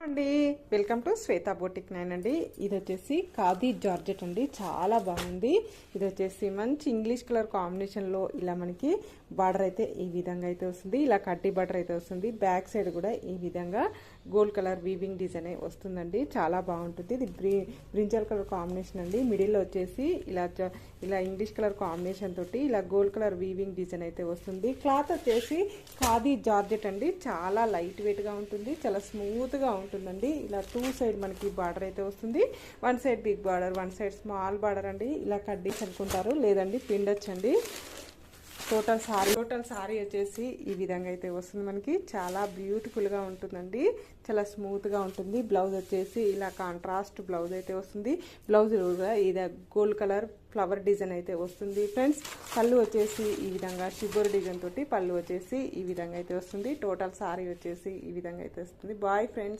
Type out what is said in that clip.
అండి welcome to Shweta boutique 9 అండి. ఇది వచ్చేసి ఖాదీ జార్జెట్ అండి, చాలా బాగుంది. ఇది వచ్చేసి మంచి ఇంగ్లీష్ కలర్ కాంబినేషన్ లో ఇలా మనకి బార్డర్ అయితే ఈ విధంగా అయితే వస్తుంది. ఇలా కడ్డీ బార్డర్ అయితే వస్తుంది. బ్యాక్ సైడ్ కూడా ఈ విధంగా గోల్డ్ కలర్ వీవింగ్ డిజైన్ వస్తుందండి, చాలా బాగుంటుంది. ఇది బ్రింజల్ కలర్ కాంబినేషన్ అండి. మిడిల్ లో వచ్చేసి ఇలా ఇంగ్లీష్ కలర్ కాంబినేషన్ తోటి ఇలా గోల్డ్ కలర్ వీవింగ్ డిజైన్ అయితే వస్తుంది. క్లాత్ వచ్చేసి ఖాదీ జార్జెట్ అండి, చాలా లైట్ వెయిట్ గా ఉంటుంది, చాలా స్మూత్ గా ఉంటుందండి. ఇలా టూ సైడ్ మనకి బార్డర్ అయితే వస్తుంది. One side big border, one side small border అండి. ఇలా కడ్డీస్ అనుకుంటారు, లేదండి పిండొచ్చండి. టోటల్ సారీ వచ్చేసి ఈ విధంగా అయితే వస్తుంది. మనకి చాలా బ్యూటిఫుల్ గా ఉంటుందండి, చాలా స్మూత్ గా ఉంటుంది. బ్లౌజ్ వచ్చేసి ఇలా కాంట్రాస్ట్ బ్లౌజ్ అయితే వస్తుంది. బ్లౌజ్ కూడా ఇది గోల్డ్ కలర్ ఫ్లవర్ డిజైన్ అయితే వస్తుంది ఫ్రెండ్స్. పళ్ళు వచ్చేసి ఈ విధంగా షుగర్ డిజైన్ తోటి పళ్ళు వచ్చేసి ఈ విధంగా అయితే వస్తుంది. టోటల్ సారీ వచ్చేసి ఈ విధంగా అయితే వస్తుంది. Bye friends.